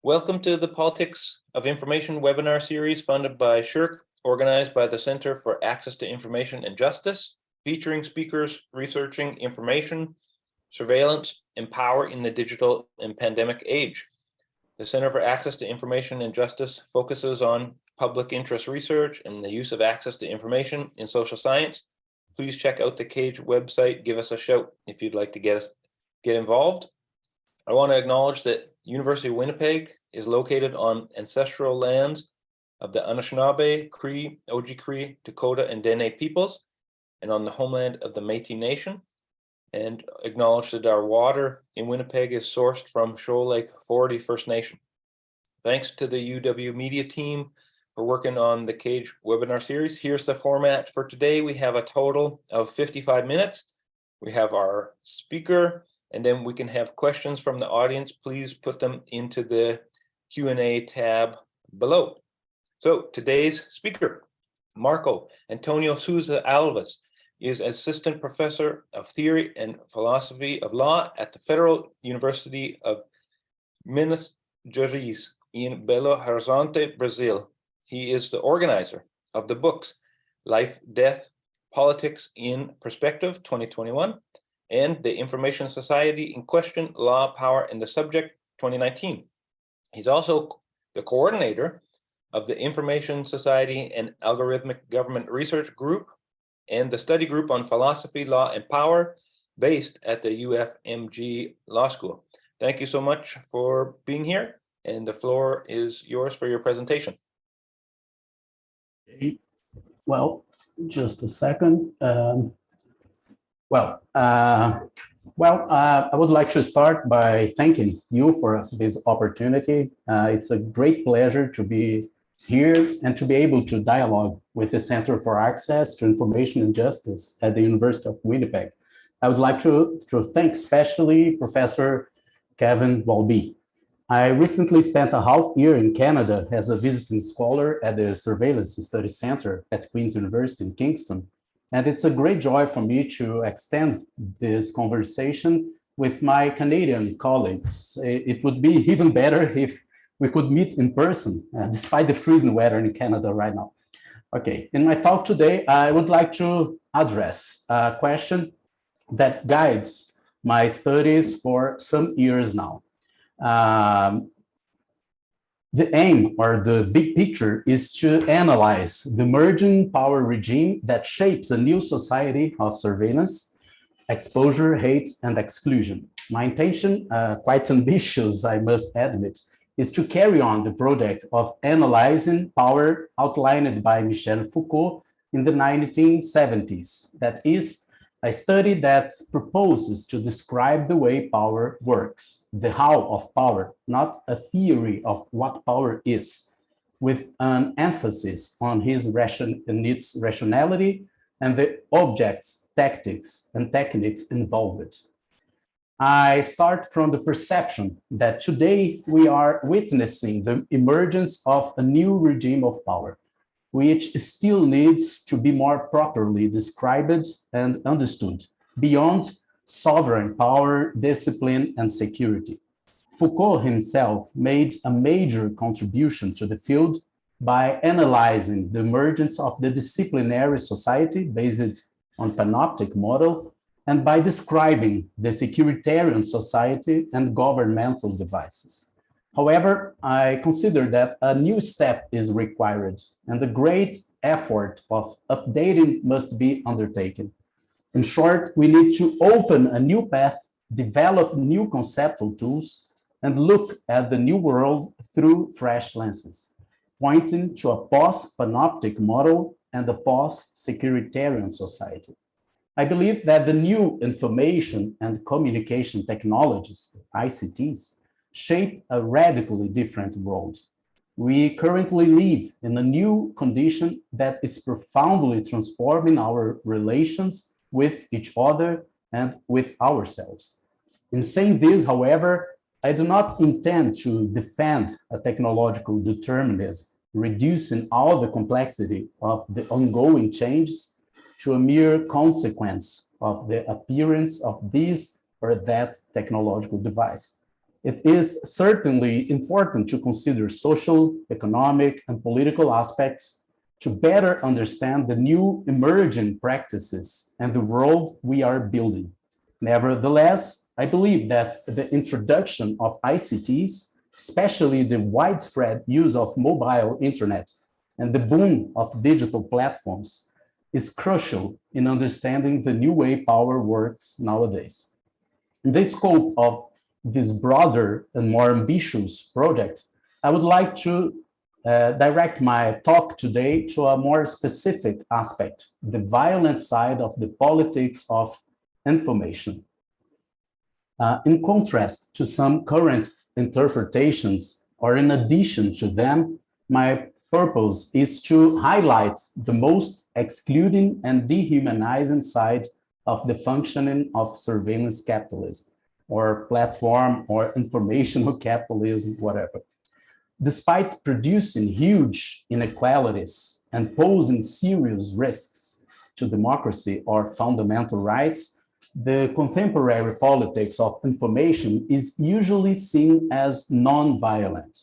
Welcome to the Politics of Information webinar series funded by SSHRC, organized by the Center for Access to Information and Justice, featuring speakers researching information, surveillance, and power in the digital and pandemic age. The Center for Access to Information and Justice focuses on public interest research and the use of access to information in social science. Please check out the CAGE website. Give us a shout if you'd like to get involved. I want to acknowledge that University of Winnipeg is located on ancestral lands of the Anishinaabe, Cree, Oji-Cree, Dakota, and Dene peoples, and on the homeland of the Métis Nation, and acknowledge that our water in Winnipeg is sourced from Shoal Lake 40 First Nation. Thanks to the UW Media team for working on the CAGE webinar series. Here's the format for today. We have a total of 55 minutes. We have our speaker, and then we can have questions from the audience. Please put them into the Q&A tab below. So today's speaker, Antônio Sousa Alves, is Assistant Professor of Theory and Philosophy of Law at the Federal University of Minas Gerais in Belo Horizonte, Brazil. He is the organizer of the books Life, Death, Politics in Perspective, 2021, and The Information Society in Question, Law, Power, and the Subject, 2019. He's also the coordinator of the Information Society and Algorithmic Government Research Group and the study group on philosophy, law, and power based at the UFMG Law School. Thank you so much for being here, and the floor is yours for your presentation. Well, just a second. I would like to start by thanking you for this opportunity. It's a great pleasure to be here and to be able to dialogue with the Center for Access to Information and Justice at the University of Winnipeg. I would like to thank especially Professor Kevin Walby. I recently spent a half year in Canada as a visiting scholar at the Surveillance Study Center at Queen's University in Kingston. And it's a great joy for me to extend this conversation with my Canadian colleagues. It would be even better if we could meet in person, despite the freezing weather in Canada right now. Okay, in my talk today, I would like to address a question that guides my studies for some years now. The aim or the big picture is to analyze the emerging power regime that shapes a new society of surveillance, exposure, hate, and exclusion. My intention, quite ambitious, I must admit, is to carry on the project of analyzing power outlined by Michel Foucault in the 1970s. That is, a study that proposes to describe the way power works, the how of power, not a theory of what power is, with an emphasis on its rationality and the objects, tactics, and techniques involved. I start from the perception that today we are witnessing the emergence of a new regime of power, which still needs to be more properly described and understood beyond sovereign power, discipline, and security. Foucault himself made a major contribution to the field by analyzing the emergence of the disciplinary society based on panoptic model and by describing the securitarian society and governmental devices. However, I consider that a new step is required and a great effort of updating must be undertaken. In short, we need to open a new path, develop new conceptual tools, and look at the new world through fresh lenses, pointing to a post-panoptic model and a post-securitarian society. I believe that the new information and communication technologies, ICTs, shape a radically different world. We currently live in a new condition that is profoundly transforming our relations with each other and with ourselves. In saying this, however, I do not intend to defend a technological determinism, reducing all the complexity of the ongoing changes to a mere consequence of the appearance of this or that technological device. it is certainly important to consider social, economic, and political aspects to better understand the new emerging practices and the world we are building. Nevertheless, I believe that the introduction of ICTs, especially the widespread use of mobile internet and the boom of digital platforms, is crucial in understanding the new way power works nowadays. In the scope of this broader and more ambitious project, I would like to direct my talk today to a more specific aspect, the violent side of the politics of information. In contrast to some current interpretations, or in addition to them, my purpose is to highlight the most excluding and dehumanizing side of the functioning of surveillance capitalism, or platform, or informational capitalism, whatever. Despite producing huge inequalities and posing serious risks to democracy or fundamental rights, the contemporary politics of information is usually seen as non-violent.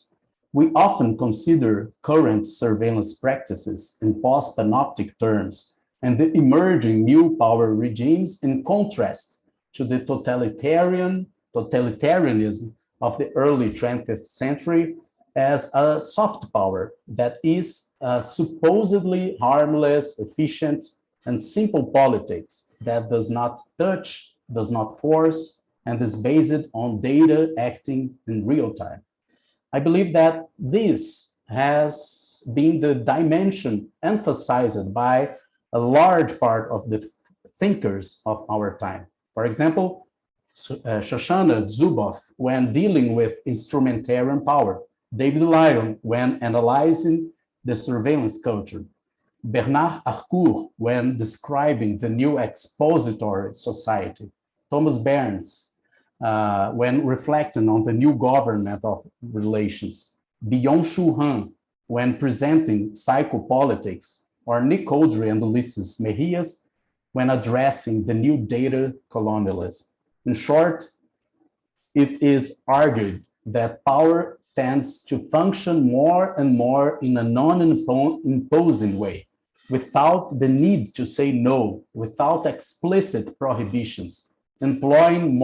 We often consider current surveillance practices in post-panoptic terms and the emerging new power regimes in contrast to the totalitarianism of the early 20th century as a soft power that is supposedly harmless, efficient, and simple politics that does not touch, does not force, and is based on data acting in real time. I believe that this has been the dimension emphasized by a large part of the thinkers of our time. For example, Shoshana Zuboff, when dealing with instrumentarian power, David Lyon, when analyzing the surveillance culture, Bernard Harcourt, when describing the new expository society, Thomas Berns, when reflecting on the new government of relations, Byung-Chul Han, when presenting psychopolitics, or Nick Codry and Ulysses Mejias, when addressing the new data colonialism. In short, it is argued that power tends to function more and more in a non-imposing way, without the need to say no, without explicit prohibitions, employing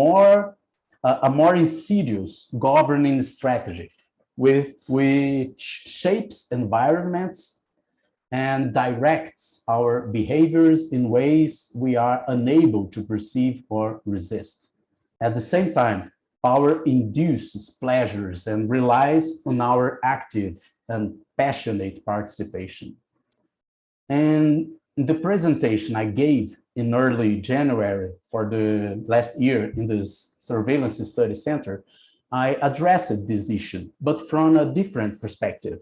a more insidious governing strategy, which shapes environments and directs our behaviors in ways we are unable to perceive or resist. At the same time, power induces pleasures and relies on our active and passionate participation. And in the presentation I gave in early January for the last year in this Surveillance Study Center, I addressed this issue, but from a different perspective.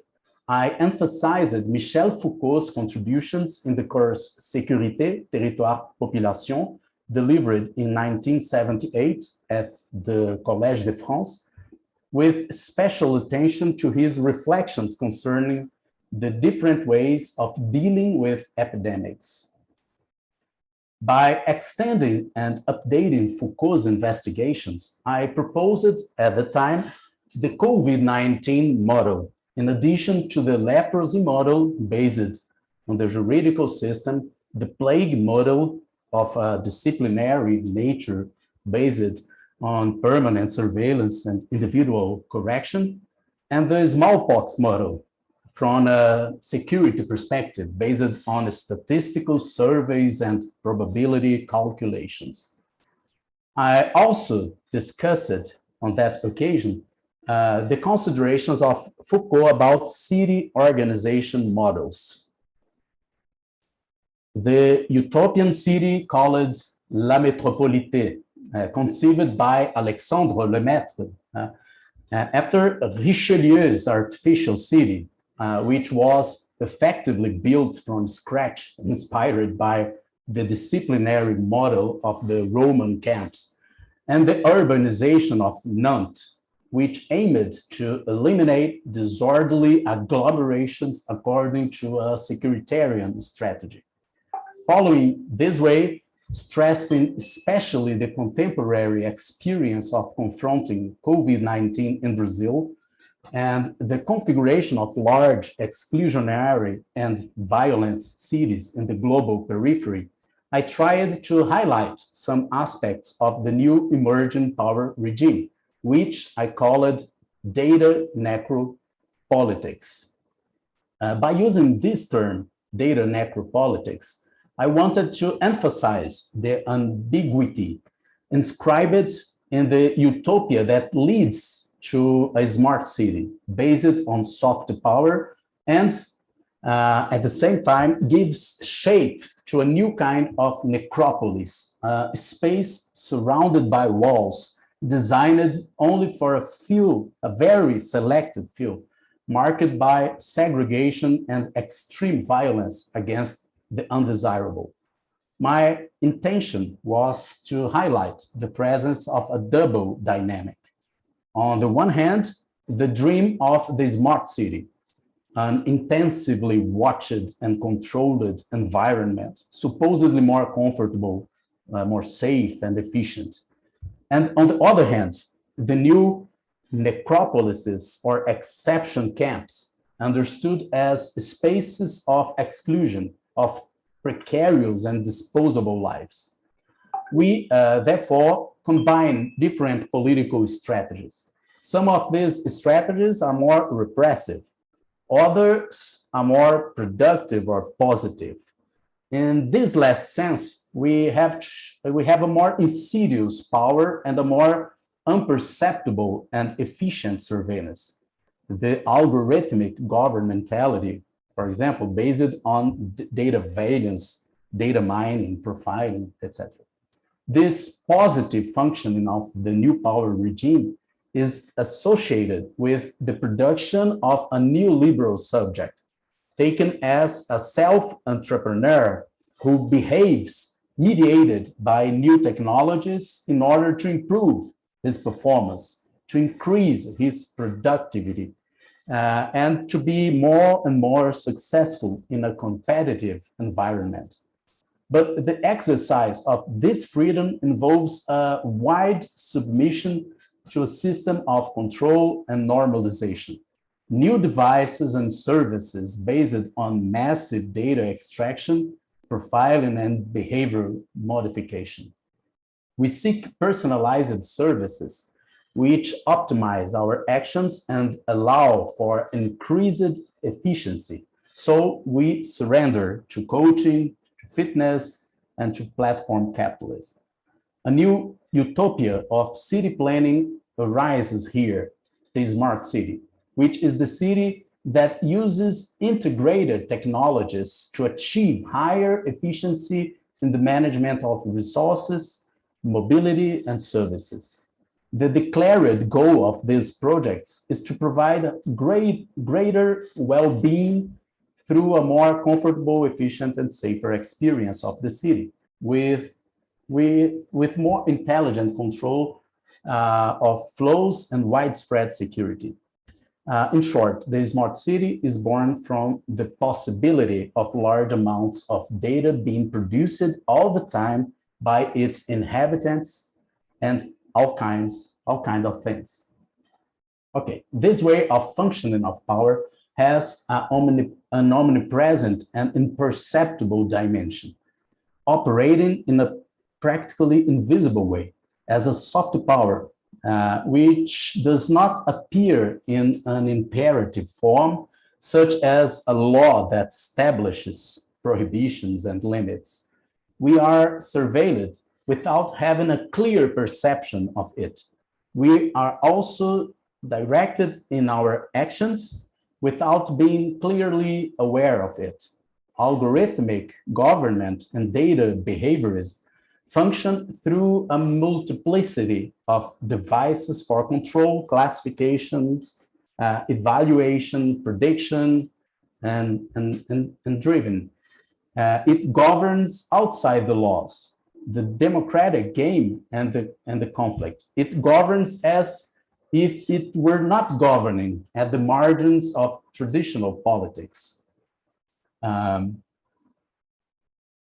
I emphasized Michel Foucault's contributions in the course Sécurité, Territoire, Population, delivered in 1978 at the Collège de France, with special attention to his reflections concerning the different ways of dealing with epidemics. By extending and updating Foucault's investigations, I proposed at the time the COVID-19 model, in addition to the leprosy model based on the juridical system, the plague model of a disciplinary nature based on permanent surveillance and individual correction, and the smallpox model from a security perspective based on statistical surveys and probability calculations. I also discussed on that occasion the considerations of Foucault about city organization models. The utopian city called La Métropolité, conceived by Alexandre Lemaitre, after Richelieu's artificial city, which was effectively built from scratch, inspired by the disciplinary model of the Roman camps, and the urbanization of Nantes, which aimed to eliminate disorderly agglomerations according to a securitarian strategy. Following this way, stressing especially the contemporary experience of confronting COVID-19 in Brazil and the configuration of large exclusionary and violent cities in the global periphery, I tried to highlight some aspects of the new emerging power regime, which I called data necropolitics. By using this term, data necropolitics, I wanted to emphasize the ambiguity inscribed in the utopia that leads to a smart city based on soft power and at the same time gives shape to a new kind of necropolis, a space surrounded by walls designed only for a very selected few, marked by segregation and extreme violence against the undesirable. My intention was to highlight the presence of a double dynamic. On the one hand, the dream of the smart city, an intensively watched and controlled environment, supposedly more comfortable, more safe and efficient. And on the other hand, the new necropolises or exception camps, understood as spaces of exclusion, of precarious and disposable lives. We therefore combine different political strategies. Some of these strategies are more repressive, others are more productive or positive. In this last sense, we have a more insidious power and a more imperceptible and efficient surveillance. The algorithmic governmentality, for example, based on data valence, data mining, profiling, etc. This positive functioning of the new power regime is associated with the production of a neoliberal subject, taken as a self-entrepreneur who behaves mediated by new technologies in order to improve his performance, to increase his productivity, and to be more and more successful in a competitive environment. But the exercise of this freedom involves a wide submission to a system of control and normalization. New devices and services based on massive data extraction, profiling, and behavioral modification. We seek personalized services which optimize our actions and allow for increased efficiency. So we surrender to coaching, to fitness, and to platform capitalism. A new utopia of city planning arises here, the smart city, which is the city that uses integrated technologies to achieve higher efficiency in the management of resources, mobility, and services. The declared goal of these projects is to provide greater well-being through a more comfortable, efficient, and safer experience of the city with more intelligent control of flows and widespread security. In short, the smart city is born from the possibility of large amounts of data being produced all the time by its inhabitants and all kind of things. Okay, this way of functioning of power has an omnipresent and imperceptible dimension, operating in a practically invisible way as a soft power, which does not appear in an imperative form, such as a law that establishes prohibitions and limits. We are surveilled without having a clear perception of it. We are also directed in our actions without being clearly aware of it. Algorithmic government and data behaviorism function through a multiplicity of devices for control, classifications, evaluation, prediction, and driven. It governs outside the laws, the democratic game and the conflict. It governs as if it were not governing at the margins of traditional politics.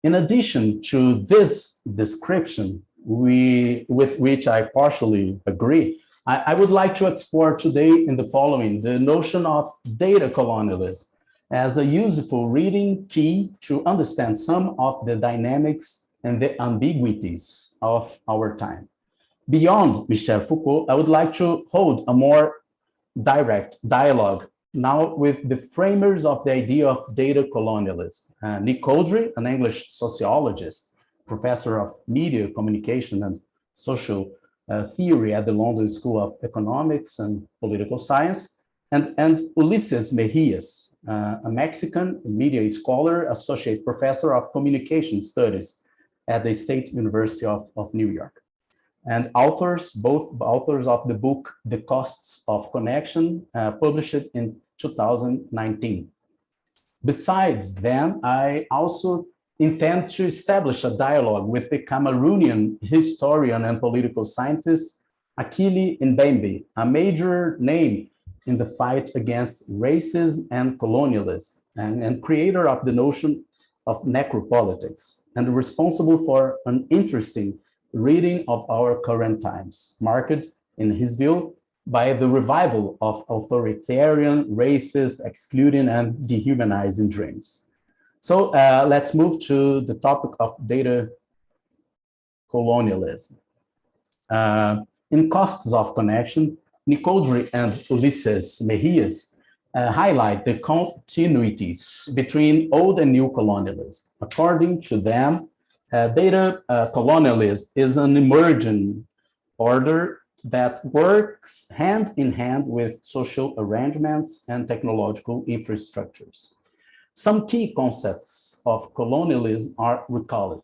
In addition to this description, with which I partially agree, I would like to explore today in the following the notion of data colonialism as a useful reading key to understand some of the dynamics and the ambiguities of our time. Beyond Michel Foucault, I would like to hold a more direct dialogue now with the framers of the idea of data colonialism. Nick Codry, an English sociologist, professor of media communication and social theory at the London School of Economics and Political Science, and Ulises Mejias, a Mexican media scholar, associate professor of communication studies at the State University of New York. And both authors of the book, The Costs of Connection, published in 2019. Besides them, I also intend to establish a dialogue with the Cameroonian historian and political scientist, Akili Mbembe, a major name in the fight against racism and colonialism, and creator of the notion of necropolitics, and responsible for an interesting reading of our current times, marked, in his view, by the revival of authoritarian, racist, excluding, and dehumanizing dreams. So let's move to the topic of data colonialism. In Costs of Connection, Nicodri and Ulises Mejias highlight the continuities between old and new colonialism. According to them, data colonialism is an emerging order that works hand in hand with social arrangements and technological infrastructures. Some key concepts of colonialism are recalled.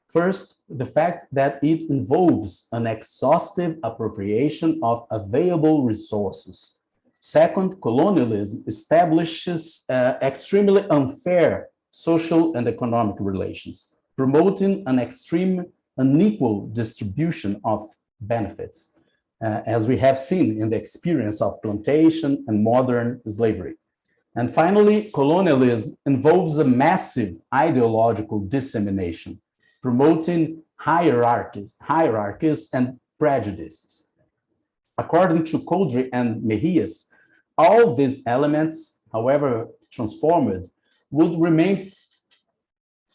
First, the fact that it involves an exhaustive appropriation of available resources. Second, colonialism establishes extremely unfair social and economic relations, promoting an extreme unequal distribution of benefits, as we have seen in the experience of plantation and modern slavery. And finally, colonialism involves a massive ideological dissemination, promoting hierarchies and prejudices. According to Codry and Mejias, all these elements, however transformed, would remain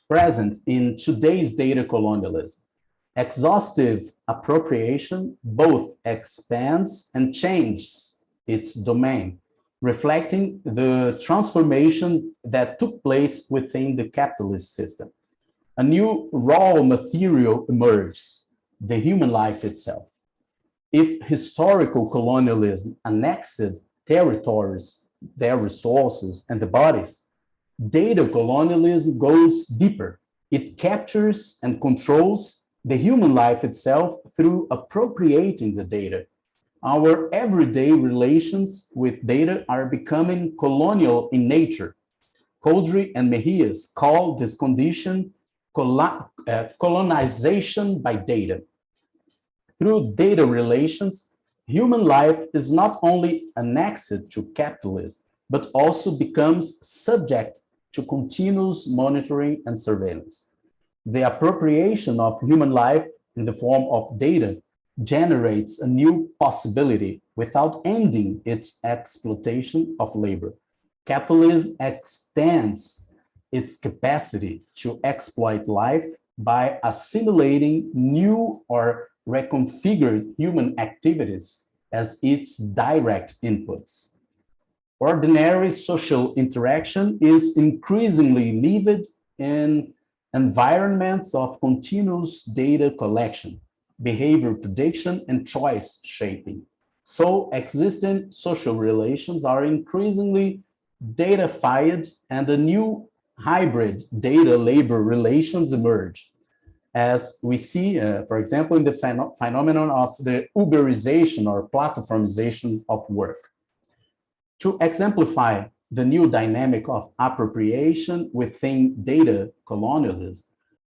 present in today's data colonialism. Exhaustive appropriation both expands and changes its domain, reflecting the transformation that took place within the capitalist system. A new raw material emerges, the human life itself. If historical colonialism annexed territories, their resources, and the bodies, data colonialism goes deeper. It captures and controls the human life itself through appropriating the data. Our everyday relations with data are becoming colonial in nature. Codry and Mejias call this condition colonization by data. Through data relations, human life is not only annexed to capitalism, but also becomes subject to continuous monitoring and surveillance. The appropriation of human life in the form of data generates a new possibility without ending its exploitation of labor. Capitalism extends its capacity to exploit life by assimilating new or reconfigured human activities as its direct inputs. Ordinary social interaction is increasingly lived in environments of continuous data collection, behavior prediction, and choice shaping. So existing social relations are increasingly datafied, and a new hybrid data-labor relations emerge, as we see, for example, in the phenomenon of the Uberization or platformization of work. To exemplify the new dynamic of appropriation within data colonialism,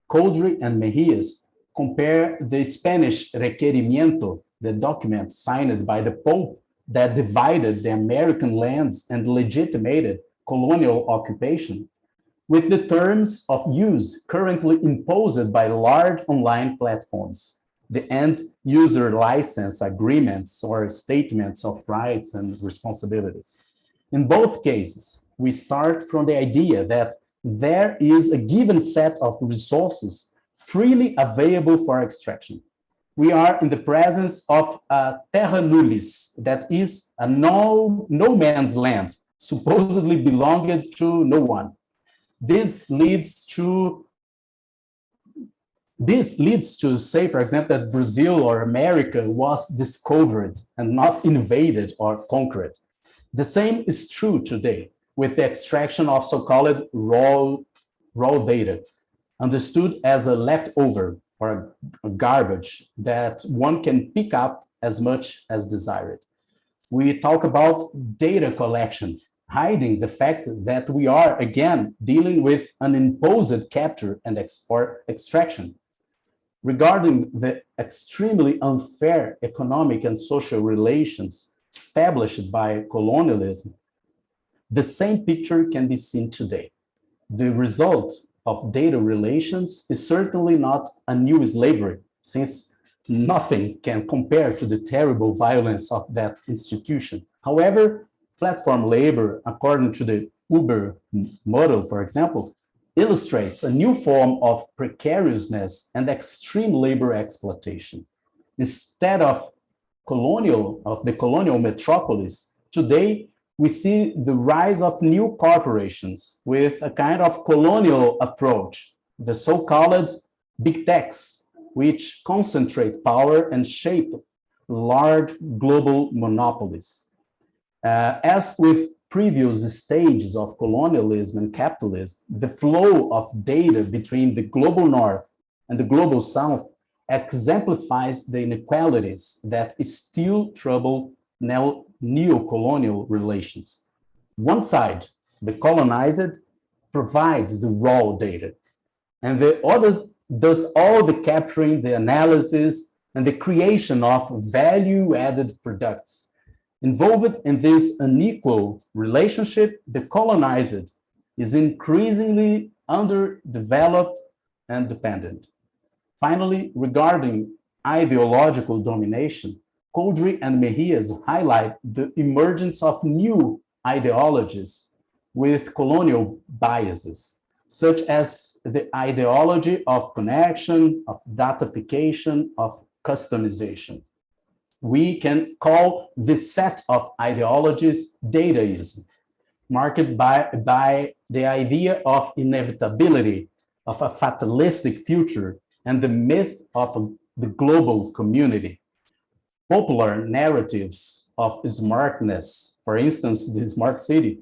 Codry and Mejias compare the Spanish requerimiento, the document signed by the Pope that divided the American lands and legitimated colonial occupation, with the terms of use currently imposed by large online platforms, the end user license agreements or statements of rights and responsibilities. In both cases, we start from the idea that there is a given set of resources freely available for extraction. We are in the presence of a terra nullius, that is a no man's land, supposedly belonging to no one. This leads to say, for example, that Brazil or America was discovered and not invaded or conquered. The same is true today with the extraction of so-called raw data, understood as a leftover or a garbage that one can pick up as much as desired. We talk about data collection, hiding the fact that we are again dealing with an imposed capture and extraction. Regarding the extremely unfair economic and social relations established by colonialism, the same picture can be seen today. The result of data relations is certainly not a new slavery, since nothing can compare to the terrible violence of that institution. However, platform labor, according to the Uber model, for example, illustrates a new form of precariousness and extreme labor exploitation. Instead of the colonial metropolis, today we see the rise of new corporations with a kind of colonial approach, the so-called big techs, which concentrate power and shape large global monopolies. As with previous stages of colonialism and capitalism, the flow of data between the global north and the global south exemplifies the inequalities that still trouble neo-colonial relations. One side, the colonized, provides the raw data, and the other does all the capturing, the analysis, and the creation of value-added products. Involved in this unequal relationship, the colonized is increasingly underdeveloped and dependent. Finally, regarding ideological domination, Coudry and Mejias highlight the emergence of new ideologies with colonial biases, such as the ideology of connection, of datafication, of customization. We can call this set of ideologies dataism, marked by the idea of inevitability, of a fatalistic future, and the myth of the global community. Popular narratives of smartness, for instance, the smart city,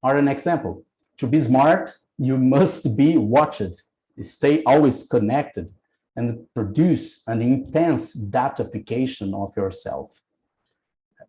are an example. To be smart, you must be watched, stay always connected, and produce an intense datafication of yourself.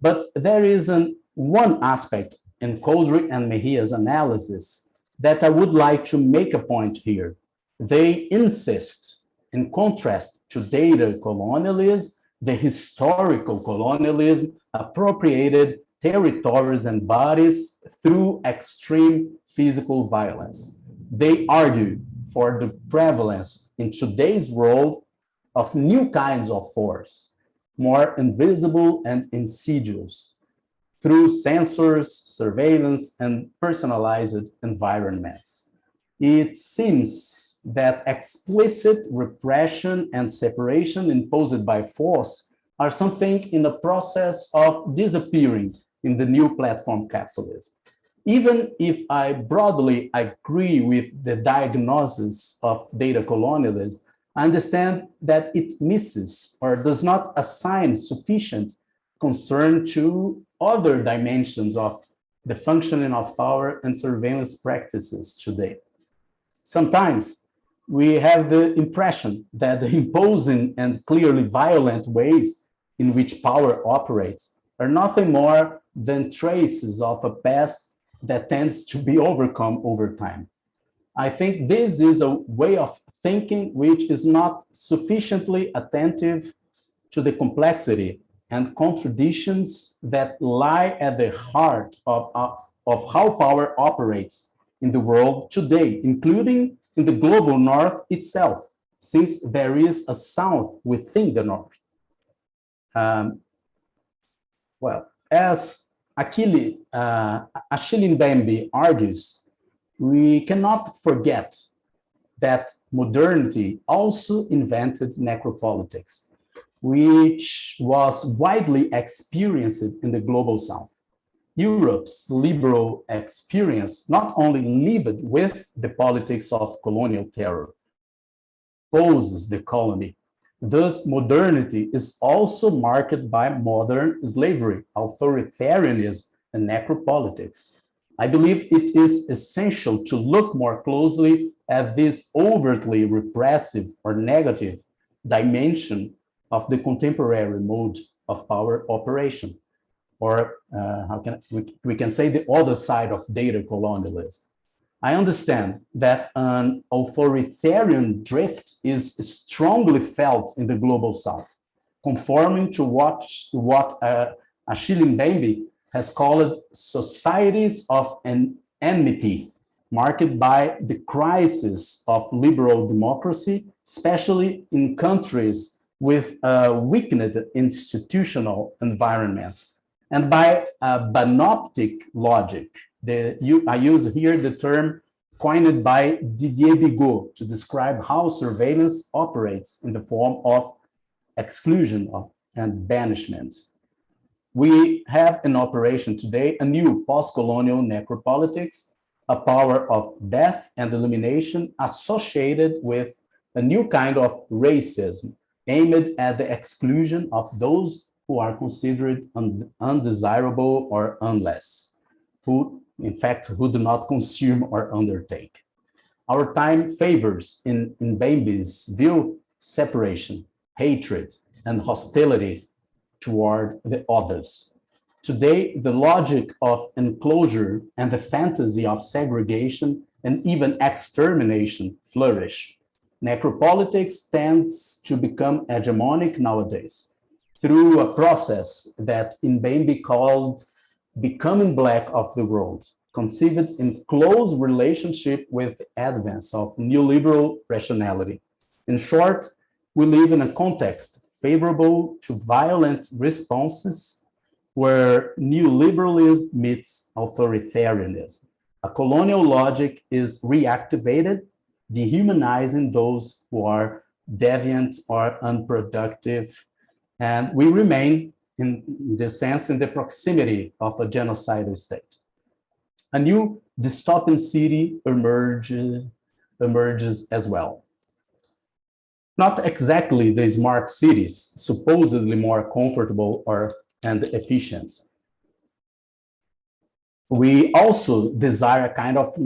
But there is one aspect in Coudry and Mejia's analysis that I would like to make a point here. They insist, in contrast to data colonialism, the historical colonialism appropriated territories and bodies through extreme physical violence. They argue for the prevalence in today's world of new kinds of force, more invisible and insidious, through sensors, surveillance, and personalized environments. It seems that explicit repression and separation imposed by force are something in the process of disappearing in the new platform capitalism. Even if I broadly agree with the diagnosis of data colonialism, I understand that it misses or does not assign sufficient concern to other dimensions of the functioning of power and surveillance practices today. Sometimes we have the impression that the imposing and clearly violent ways in which power operates are nothing more than traces of a past that tends to be overcome over time. I think this is a way of thinking which is not sufficiently attentive to the complexity and contradictions that lie at the heart of how power operates in the world today, including in the global north itself, since there is a south within the north. Well, as Achille Mbembe argues, we cannot forget that modernity also invented necropolitics, which was widely experienced in the global south. Europe's liberal experience not only lived with the politics of colonial terror, opposes the colony. Thus, modernity is also marked by modern slavery, authoritarianism, and necropolitics. I believe it is essential to look more closely at this overtly repressive or negative dimension of the contemporary mode of power operation, or we can say the other side of data colonialism. I understand that an authoritarian drift is strongly felt in the global south, conforming to what Achille Mbembe has called societies of an enmity, marked by the crisis of liberal democracy, especially in countries with a weakened institutional environment, and by a panoptic logic. I use here the term coined by Didier Bigot to describe how surveillance operates in the form of exclusion and banishment. We have in operation today a new post-colonial necropolitics, a power of death and elimination associated with a new kind of racism aimed at the exclusion of those who are considered undesirable or unless, who do not consume or undertake. Our time favors, in Mbembe's view, separation, hatred, and hostility toward the others. Today, the logic of enclosure and the fantasy of segregation and even extermination flourish. Necropolitics tends to become hegemonic nowadays through a process that Mbembe called becoming black of the world, conceived in close relationship with the advance of neoliberal rationality. In short, we live in a context favorable to violent responses where neoliberalism meets authoritarianism. A colonial logic is reactivated, dehumanizing those who are deviant or unproductive, and we remain, in this sense, in the proximity of a genocidal state. A new dystopian city emerges as well. Not exactly the smart cities, supposedly more comfortable and efficient. We also desire a kind of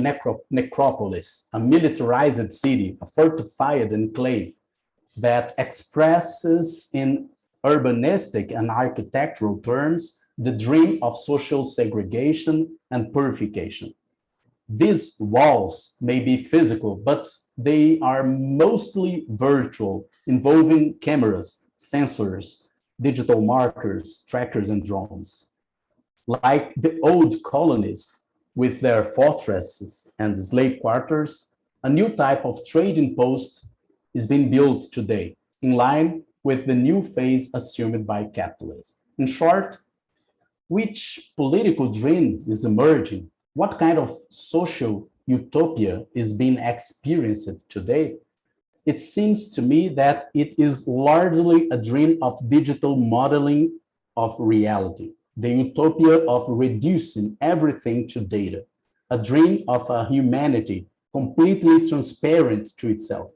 necropolis, a militarized city, a fortified enclave that expresses in urbanistic and architectural terms the dream of social segregation and purification. These walls may be physical, but they are mostly virtual, involving cameras, sensors, digital markers, trackers, and drones. Like the old colonies with their fortresses and slave quarters, a new type of trading post is being built today, in line with the new phase assumed by capitalism. In short, which political dream is emerging? What kind of social utopia is being experienced today? It seems to me that it is largely a dream of digital modeling of reality, the utopia of reducing everything to data, a dream of a humanity completely transparent to itself,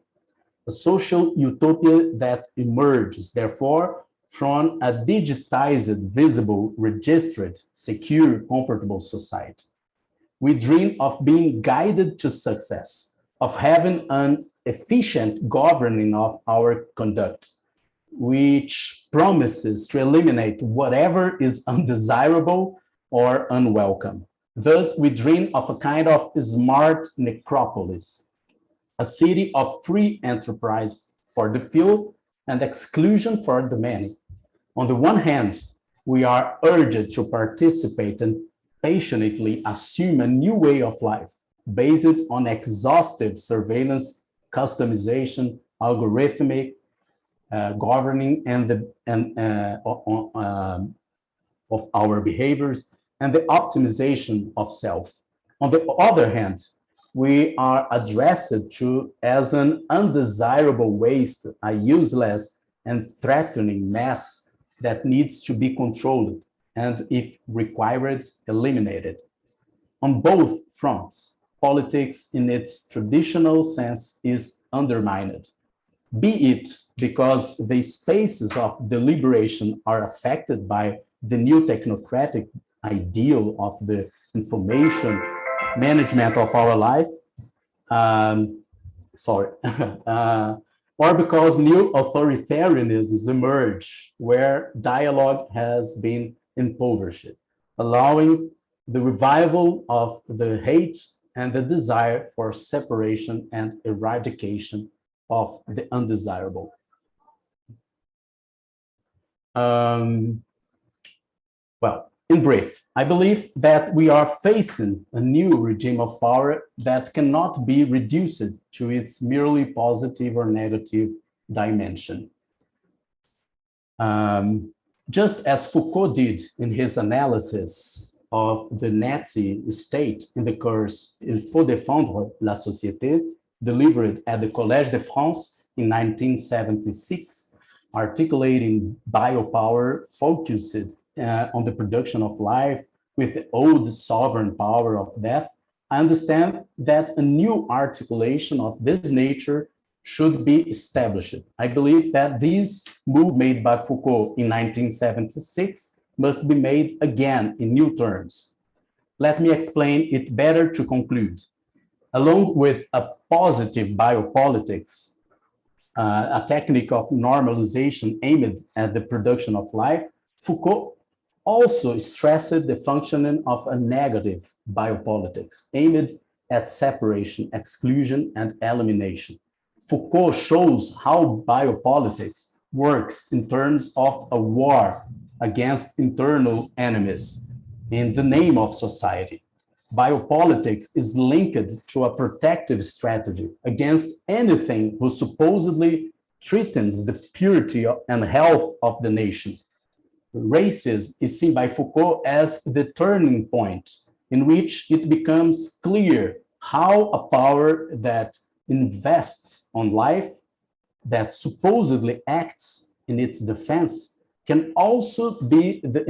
a social utopia that emerges, therefore, from a digitized, visible, registered, secure, comfortable society. We dream of being guided to success, of having an efficient governing of our conduct, which promises to eliminate whatever is undesirable or unwelcome. Thus, we dream of a kind of smart necropolis, a city of free enterprise for the few and exclusion for the many. On the one hand, we are urged to participate and patiently assume a new way of life, based on exhaustive surveillance, customization, algorithmic governing, of our behaviors, and the optimization of self. On the other hand, we are addressed to as an undesirable waste, a useless and threatening mass that needs to be controlled and, if required, eliminated. On both fronts, politics in its traditional sense is undermined, be it because the spaces of deliberation are affected by the new technocratic ideal of the information management of our life, um, sorry, or because new authoritarianisms emerge where dialogue has been impoverished, allowing the revival of the hate and the desire for separation and eradication of the undesirable. Well, in brief, I believe that we are facing a new regime of power that cannot be reduced to its merely positive or negative dimension. Just as Foucault did in his analysis of the Nazi state in the course Il faut défendre la société, delivered at the Collège de France in 1976, articulating biopower focused on the production of life with the old sovereign power of death, I understand that a new articulation of this nature should be established. I believe that this move made by Foucault in 1976 must be made again in new terms. Let me explain it better to conclude. Along with a positive biopolitics, a technique of normalization aimed at the production of life, Foucault also stressed the functioning of a negative biopolitics aimed at separation, exclusion, and elimination. Foucault shows how biopolitics works in terms of a war against internal enemies in the name of society. Biopolitics is linked to a protective strategy against anything who supposedly threatens the purity and health of the nation. Racism is seen by Foucault as the turning point in which it becomes clear how a power that invests on life, that supposedly acts in its defense, can also be the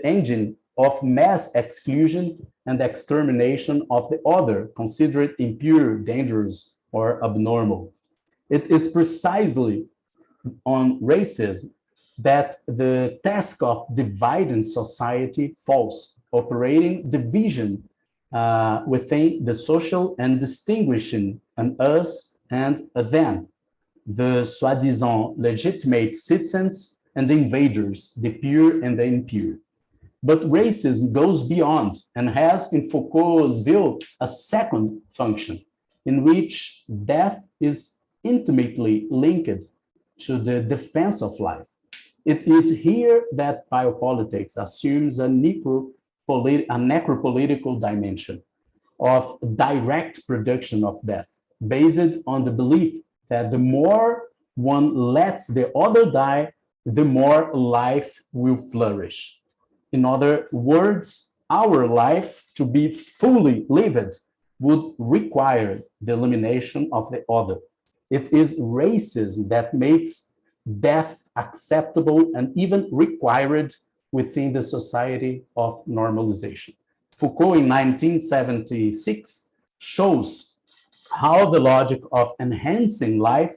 engine of mass exclusion and extermination of the other, considered impure, dangerous, or abnormal. It is precisely on racism that the task of dividing society falls, operating division within the social and distinguishing an us and a them, the soi-disant legitimate citizens and the invaders, the pure and the impure. But racism goes beyond and has, in Foucault's view, a second function, in which death is intimately linked to the defense of life. It is here that biopolitics assumes a necropolitical dimension of direct production of death, based on the belief that the more one lets the other die, the more life will flourish. In other words, our life to be fully lived would require the elimination of the other. It is racism that makes death acceptable and even required within the society of normalization. Foucault in 1976 shows how the logic of enhancing life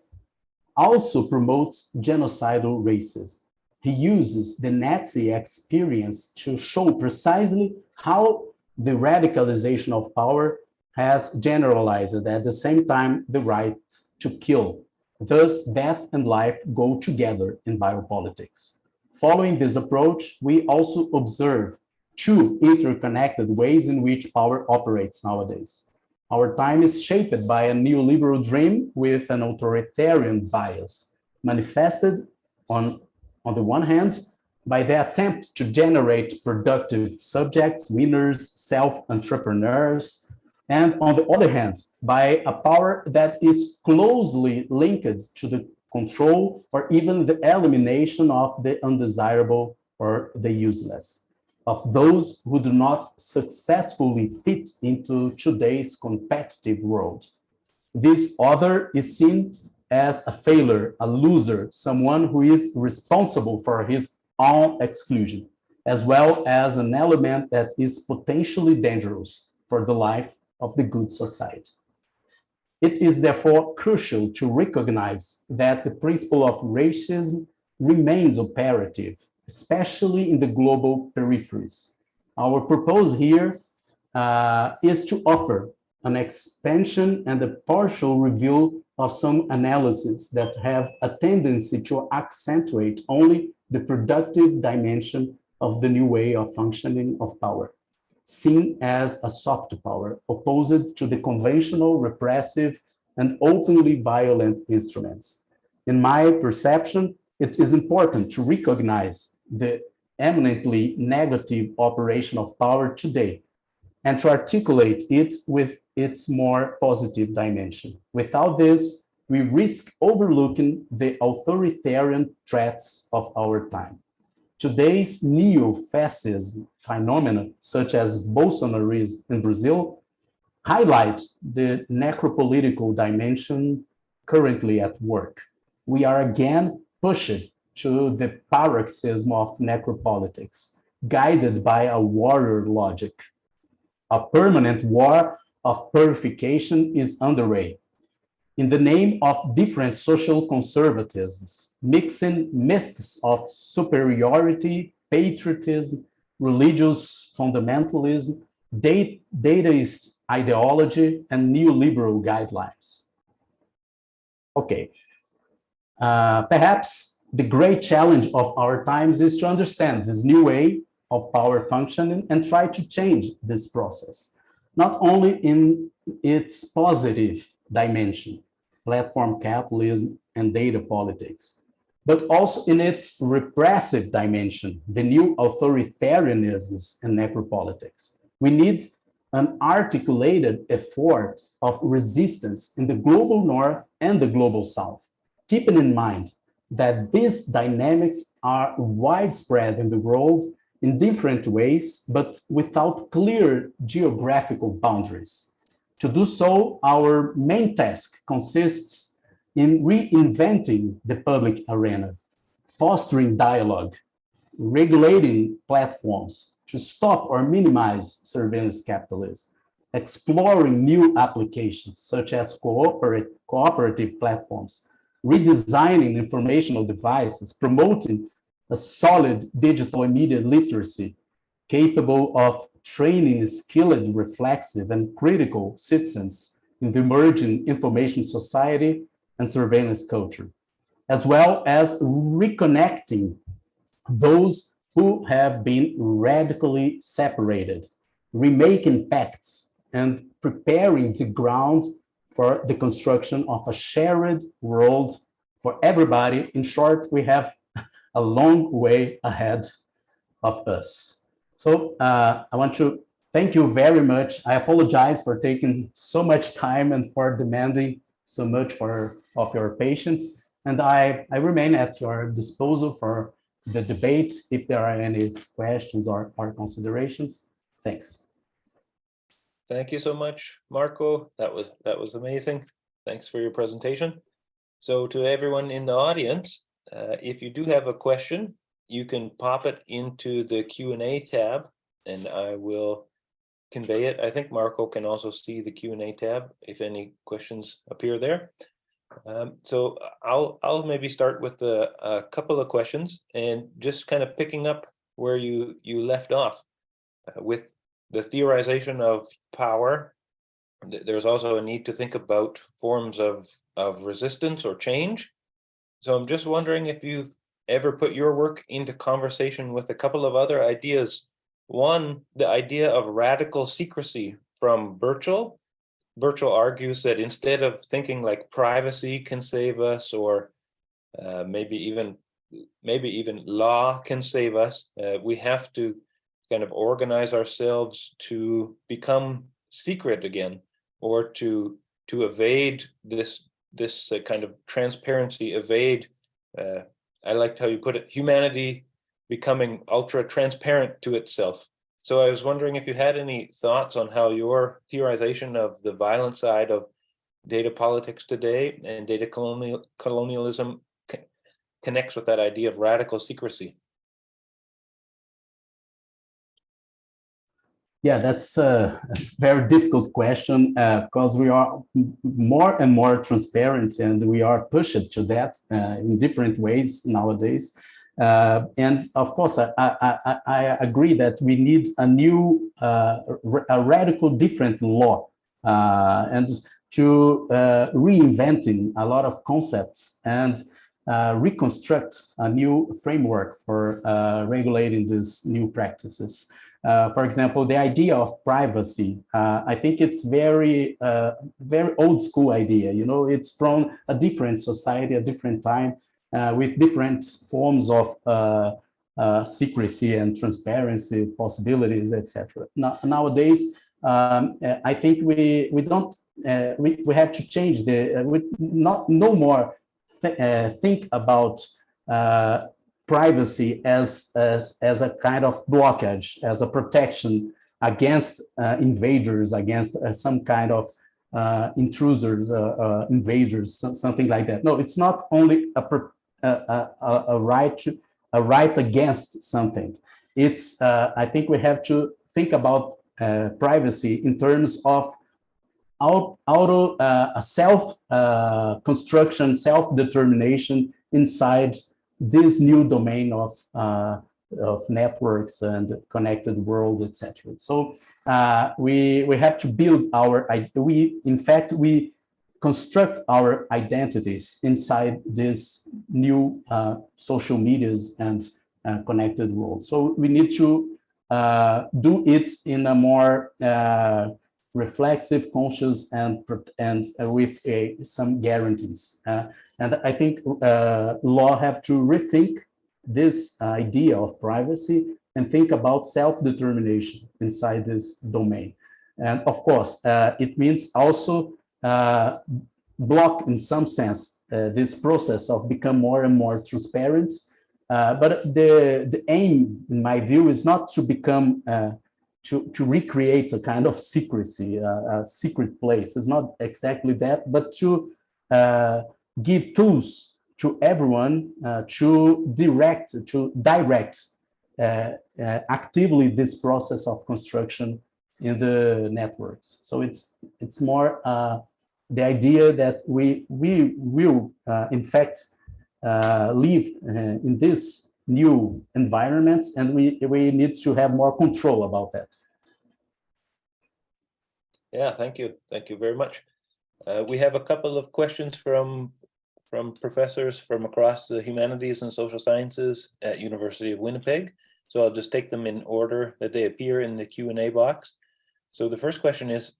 also promotes genocidal racism. He uses the Nazi experience to show precisely how the radicalization of power has generalized at the same time the right to kill. Thus, death and life go together in biopolitics. Following this approach, we also observe two interconnected ways in which power operates nowadays. Our time is shaped by a neoliberal dream with an authoritarian bias, manifested on the one hand, by the attempt to generate productive subjects, winners, self-entrepreneurs, and on the other hand, by a power that is closely linked to the control or even the elimination of the undesirable or the useless, of those who do not successfully fit into today's competitive world. This other is seen as a failure, a loser, someone who is responsible for his own exclusion, as well as an element that is potentially dangerous for the life of the good society. It is therefore crucial to recognize that the principle of racism remains operative, especially in the global peripheries. Our purpose here is to offer an expansion and a partial review of some analyses that have a tendency to accentuate only the productive dimension of the new way of functioning of power, seen as a soft power, opposed to the conventional, repressive, and openly violent instruments. In my perception, it is important to recognize the eminently negative operation of power today and to articulate it with its more positive dimension. Without this, we risk overlooking the authoritarian threats of our time. Today's neo-fascism phenomena, such as Bolsonarism in Brazil, highlight the necropolitical dimension currently at work. We are again pushed to the paroxysm of necropolitics, guided by a warrior logic. A permanent war of purification is underway in the name of different social conservatisms, mixing myths of superiority, patriotism, religious fundamentalism, dataist ideology, and neoliberal guidelines. Okay, perhaps the great challenge of our times is to understand this new way of power functioning and try to change this process, not only in its positive dimension, platform capitalism and data politics, but also in its repressive dimension, the new authoritarianisms and necropolitics. We need an articulated effort of resistance in the global north and the global south, keeping in mind that these dynamics are widespread in the world in different ways, but without clear geographical boundaries. To do so, our main task consists in reinventing the public arena, fostering dialogue, regulating platforms to stop or minimize surveillance capitalism, exploring new applications such as cooperative platforms, redesigning informational devices, promoting a solid digital and media literacy capable of training skilled, reflexive, and critical citizens in the emerging information society and surveillance culture, as well as reconnecting those who have been radically separated, remaking pacts, and preparing the ground for the construction of a shared world for everybody. In short, we have a long way ahead of us. So I want to thank you very much. I apologize for taking so much time and for demanding so much of your patience. And I remain at your disposal for the debate if there are any questions or considerations. Thanks. Thank you so much, Marco. That was amazing. Thanks for your presentation. So to everyone in the audience, if you do have a question, you can pop it into the Q&A tab and I will convey it. I think Marco can also see the Q&A tab if any questions appear there. So I'll maybe start with a couple of questions and just kind of picking up where you left off with the theorization of power. There's also a need to think about forms of resistance or change. So I'm just wondering if you've ever put your work into conversation with a couple of other ideas. One, the idea of radical secrecy from Burchell. Burchell argues that instead of thinking like privacy can save us, or maybe even law can save us, we have to kind of organize ourselves to become secret again, or to evade this kind of transparency, evade. I liked how you put it, humanity becoming ultra transparent to itself. So I was wondering if you had any thoughts on how your theorization of the violent side of data politics today and data colonialism connects with that idea of radical secrecy. Yeah, that's a very difficult question because we are more and more transparent, and we are pushed to that in different ways nowadays. And of course, I agree that we need a new, a radical different law, and to reinventing a lot of concepts and reconstruct a new framework for regulating these new practices. For example, the idea of privacy, I think it's very old school idea. You know, it's from a different society, a different time, with different forms of secrecy and transparency possibilities, etc. Nowadays, I think we don't we have to change the we no more think about privacy as a kind of blockage, as a protection against invaders, against some kind of intruders, invaders, something like that. No, it's not only a right against something. It's I think we have to think about privacy in terms of self construction, self-determination inside this new domain of networks and connected world, etc. So we have to build we construct our identities inside this new social medias and connected world. So we need to do it in a more reflexive, conscious, and with some guarantees. And I think law have to rethink this idea of privacy and think about self-determination inside this domain. And of course, it means also block, in some sense, this process of become more and more transparent. But the aim, in my view, is not to become to recreate a kind of secrecy, a secret place. It's not exactly that, but to give tools to everyone to direct actively this process of construction in the networks. So it's more the idea that we will in fact live in this new environments, and we need to have more control about that. Yeah, thank you very much. We have a couple of questions from professors from across the humanities and social sciences at University of Winnipeg. So I'll just take them in order that they appear in the Q&A box. So the first question is,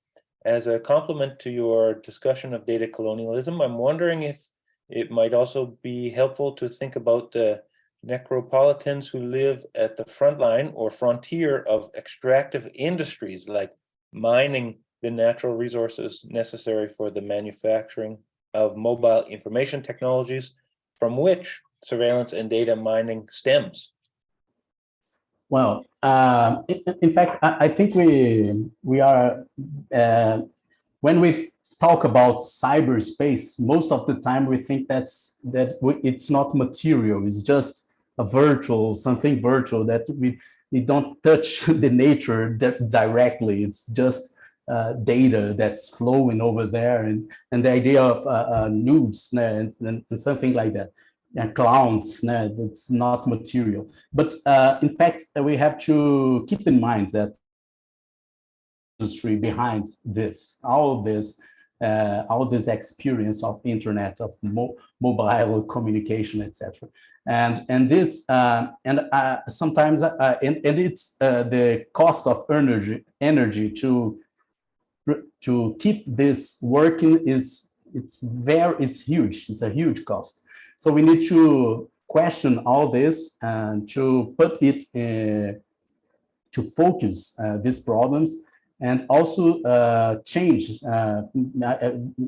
as a complement to your discussion of data colonialism, I'm wondering if it might also be helpful to think about the necropolitans who live at the front line or frontier of extractive industries, like mining the natural resources necessary for the manufacturing of mobile information technologies, from which surveillance and data mining stems. Well, in fact, I think we are, when we talk about cyberspace, most of the time we think it's not material, it's just a something virtual that we don't touch the nature directly. It's just data that's flowing over there, and the idea of nudes and something like that. And clowns, it's not material. But in fact, we have to keep in mind that industry behind this, all this experience of internet, of mobile communication, etc. And this sometimes and it's the cost of energy to keep this working it's huge. It's a huge cost. So we need to question all this and to put it to focus these problems and also change.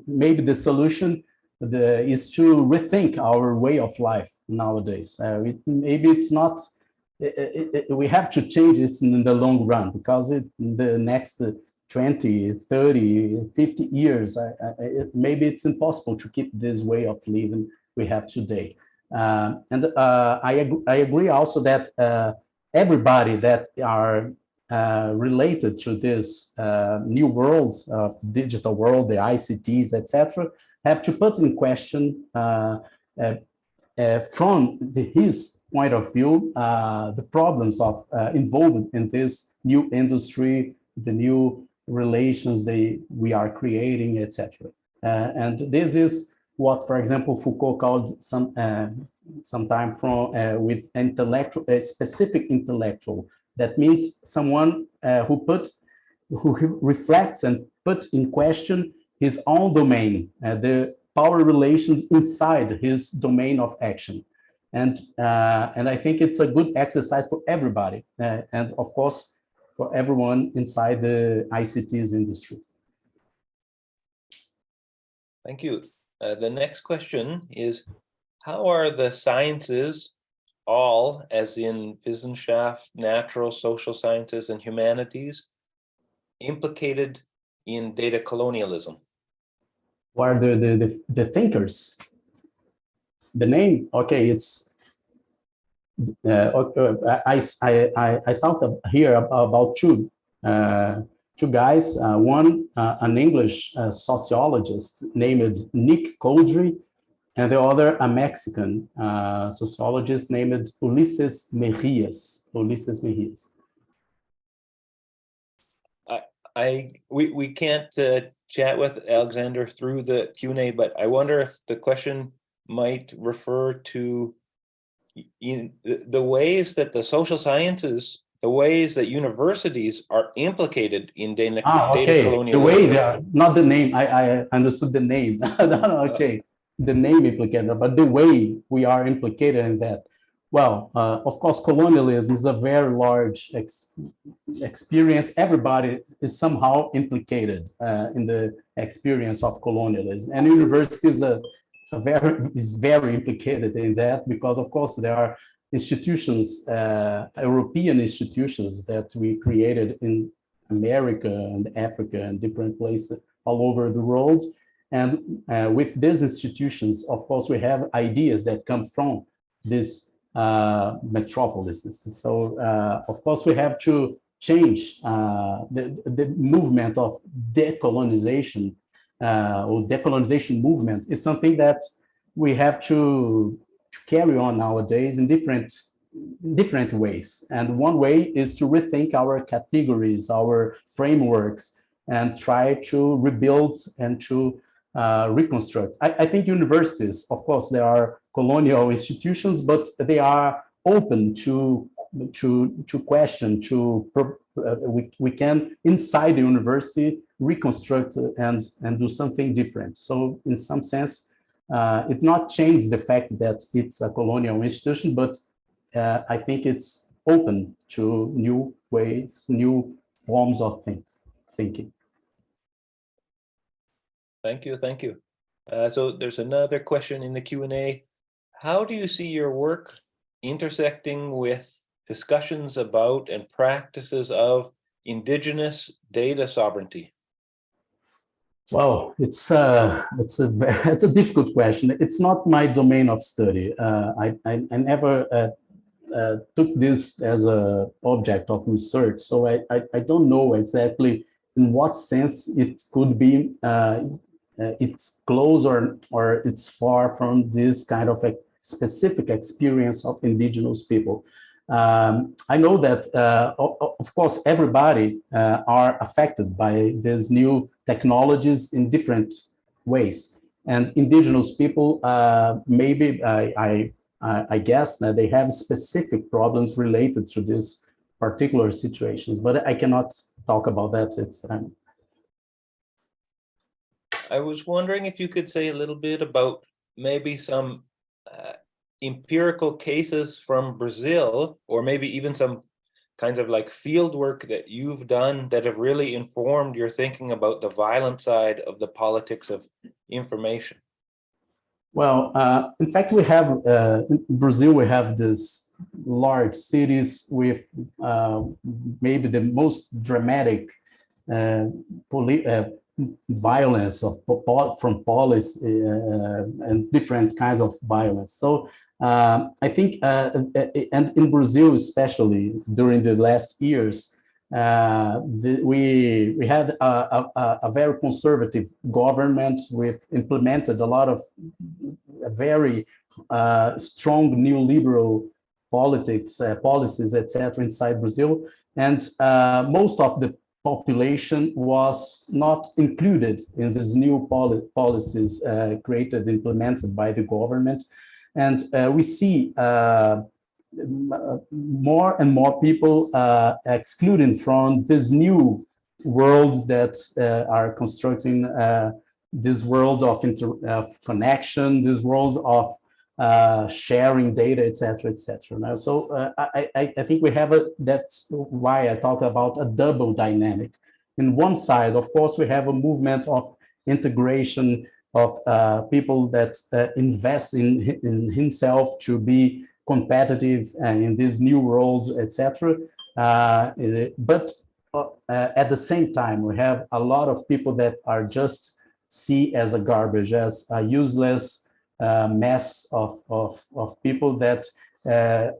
Maybe the solution is to rethink our way of life nowadays. Maybe it's not, we have to change it in the long run, because in the next 20, 30, 50 years, maybe it's impossible to keep this way of living we have today. I agree also that everybody that are related to this new world of digital world, the ICTs, etc., have to put in question from his point of view the problems of involved in this new industry, the new relations we are creating, etc. And this is what, for example, Foucault called sometime from with intellectual, a specific intellectual. That means someone who reflects and put in question his own domain, the power relations inside his domain of action. And I think it's a good exercise for everybody, and of course, for everyone inside the ICTs industry. Thank you. The next question is, how are the sciences, all as in Wissenschaft, natural, social sciences, and humanities, implicated in data colonialism? Who are the thinkers? The name, okay, it's I talked here about two guys. One, an English sociologist named Nick Coldry, and the other, a Mexican sociologist named Ulises Mejias. We can't chat with Alexander through the Q&A, but I wonder if the question might refer to in the ways that the social sciences, the ways that universities are implicated in data colonialism. The way they are, not the name. I understood the name. Okay, the name implicated, but the way we are implicated in that. Well, of course, colonialism is a very large experience. Everybody is somehow implicated in the experience of colonialism, and universities is very implicated in that, because of course there are institutions, European institutions that we created in America and Africa and different places all over the world. And with these institutions, of course, we have ideas that come from these metropolises. So, of course, we have to change the movement of decolonization or decolonization movement is something that we have to carry on nowadays in different ways. And one way is to rethink our categories, our frameworks, and try to rebuild and to reconstruct. I think universities, of course, they are colonial institutions, but they are open to question, we can inside the university reconstruct and do something different. So in some sense, it not change the fact that it's a colonial institution, but I think it's open to new ways, new forms of thinking. Thank you. So there's another question in the Q&A. How do you see your work intersecting with discussions about and practices of indigenous data sovereignty? Well, it's a difficult question. It's not my domain of study. I never took this as an object of research, so I don't know exactly in what sense it could be. It's close or it's far from this kind of a specific experience of indigenous people. I know that, of course, everybody are affected by these new technologies in different ways. And indigenous people, maybe I guess that they have specific problems related to these particular situations, but I cannot talk about that. I was wondering if you could say a little bit about maybe some empirical cases from Brazil, or maybe even some kinds of like field work that you've done that have really informed your thinking about the violent side of the politics of information? Well, in fact, we have in Brazil, we have this large cities with maybe the most dramatic uh, violence from police and different kinds of violence. So I think, and in Brazil especially during the last years, we had a very conservative government. We've implemented a lot of very strong neoliberal politics, policies, etc., inside Brazil, and most of the population was not included in these new policies created, implemented by the government. And we see more and more people excluded from this new world that are constructing this world of connection, this world of sharing data, etc., etc. So I think we have that's why I talk about a double dynamic. In one side, of course, we have a movement of integration of people that invest in himself to be competitive in this new world, etc. But at the same time, we have a lot of people that are just see as a garbage, as a useless mess of people that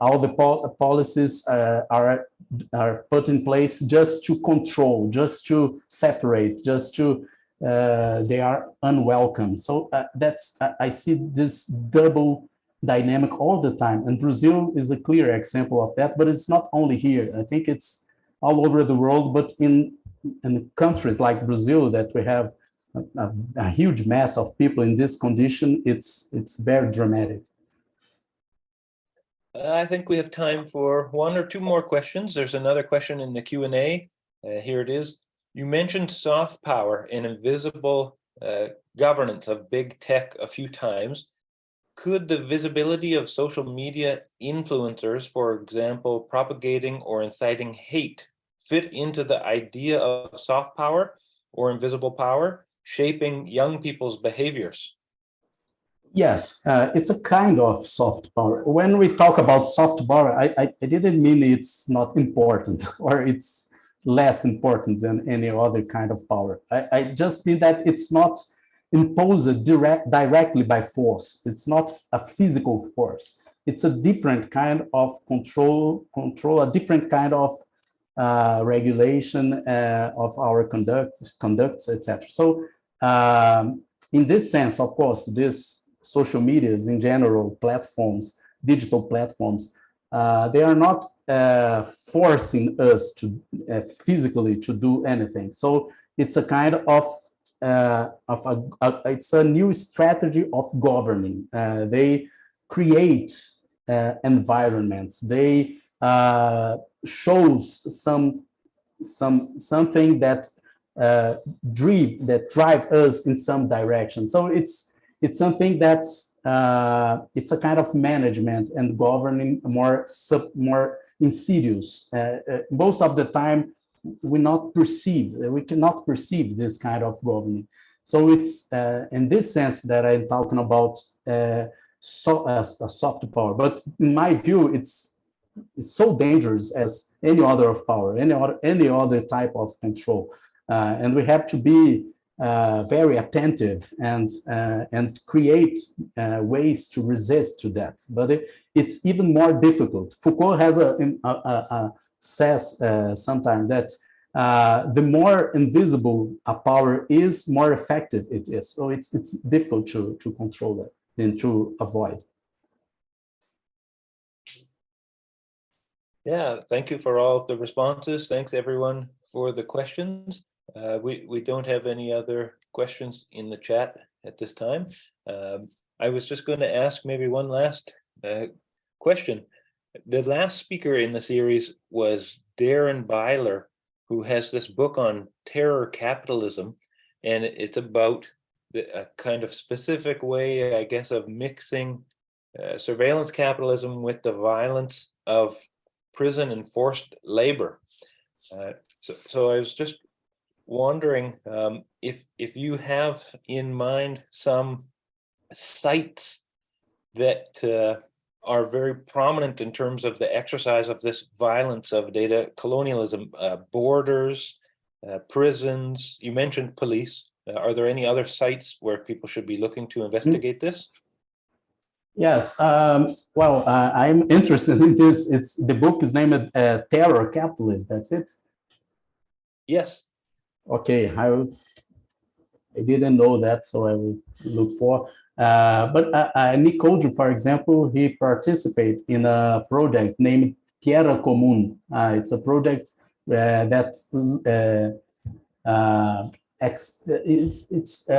all the policies are put in place just to control, just to separate, just to they are unwelcome. So I see this double dynamic all the time, and Brazil is a clear example of that. But it's not only here. I think it's all over the world. But in countries like Brazil, that we have a huge mass of people in this condition, it's very dramatic. I think we have time for one or two more questions. There's another question in the Q&A. Here it is. You mentioned soft power and invisible governance of big tech a few times. Could the visibility of social media influencers, for example, propagating or inciting hate, fit into the idea of soft power or invisible power, shaping young people's behaviors? Yes, it's a kind of soft power. When we talk about soft power, I didn't mean it's not important or it's less important than any other kind of power. I just mean that it's not imposed directly by force. It's not a physical force. It's a different kind of control, a different kind of regulation of our conducts, etc. So in this sense, of course, this social medias in general, platforms, digital platforms, they are not forcing us to physically to do anything. So it's a kind of it's a new strategy of governing. They create environments. They shows something that drive us in some direction. So it's something that's it's a kind of management and governing more insidious. Most of the time, we cannot perceive this kind of governing. So it's in this sense that I'm talking about a soft power. But in my view, it's so dangerous as any other of power, any other type of control, and we have to be very attentive and create ways to resist to that. But it's even more difficult. Foucault has says sometimes that the more invisible a power is, more effective it is. So it's difficult to control that and to avoid. Yeah, thank you for all of the responses. Thanks everyone for the questions. We don't have any other questions in the chat at this time. I was just going to ask maybe one last question. The last speaker in the series was Darren Byler, who has this book on terror capitalism, and it's about a kind of specific way, I guess, of mixing surveillance capitalism with the violence of prison and forced labor. So I was just wondering if you have in mind some sites that are very prominent in terms of the exercise of this violence of data colonialism, borders, prisons. You mentioned police. Are there any other sites where people should be looking to investigate this? Yes, well, I'm interested in this. The book is named Terror Capitalist, that's it? Yes. Okay, I didn't know that, so I will look for. But Nick Kojo, for example, he participated in a project named Tierra Común. It's a project that it's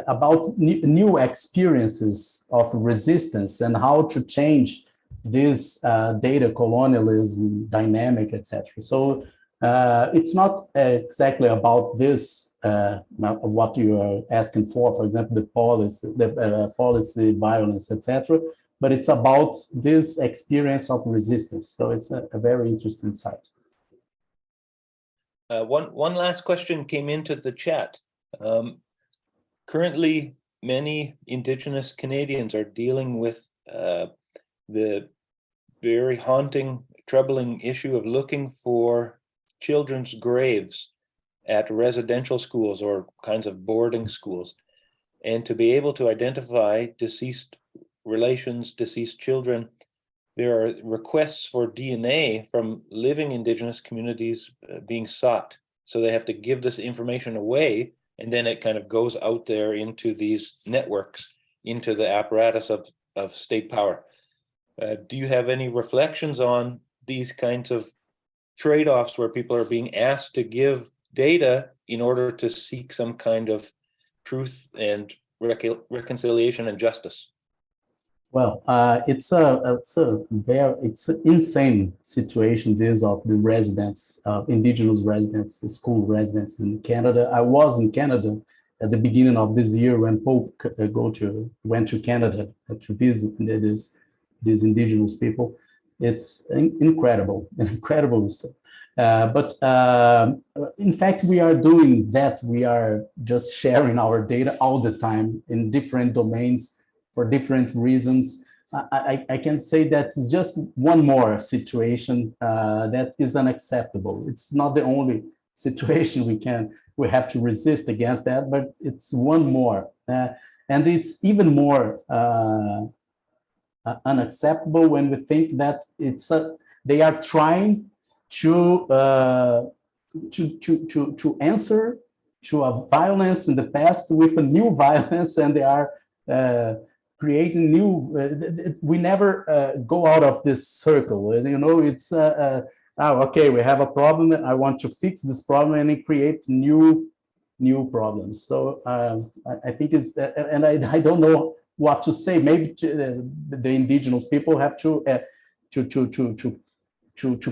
about new experiences of resistance and how to change this data colonialism dynamic, etc. So it's not exactly about this, what you are asking for example, the policy violence, etc. But it's about this experience of resistance. So it's a very interesting site. One last question came into the chat. Currently, many Indigenous Canadians are dealing with the very haunting, troubling issue of looking for children's graves at residential schools or kinds of boarding schools. And to be able to identify deceased relations, deceased children, there are requests for DNA from living Indigenous communities being sought. So they have to give this information away, and then it kind of goes out there into these networks, into the apparatus of state power. Do you have any reflections on these kinds of trade-offs where people are being asked to give data in order to seek some kind of truth and reconciliation and justice? Well, it's an insane situation, this of the residents, Indigenous residents, school residents in Canada. I was in Canada at the beginning of this year when Pope went to Canada to visit these Indigenous people. It's incredible stuff. But in fact, we are doing that. We are just sharing our data all the time in different domains for different reasons. I can say that it's just one more situation that is unacceptable. It's not the only situation we have to resist against that, but it's one more. And it's even more unacceptable when we think that they are trying to answer to a violence in the past with a new violence, and they are creating new. We never go out of this circle. You know, it's okay. We have a problem. I want to fix this problem and create new problems. So I think it's, and I don't know what to say. Maybe the Indigenous people have to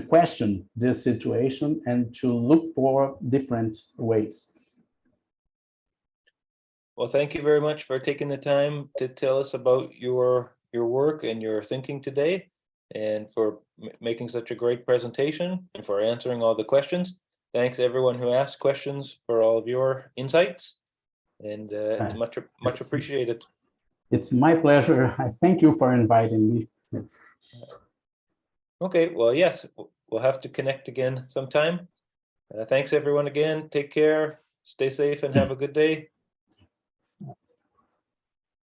question this situation and to look for different ways. Well, thank you very much for taking the time to tell us about your work and your thinking today, and for making such a great presentation and for answering all the questions. Thanks everyone who asked questions for all of your insights, and it's much appreciated. It's my pleasure. I thank you for inviting me. Okay, well, yes, we'll have to connect again sometime. Thanks everyone again. Take care, stay safe, and have a good day.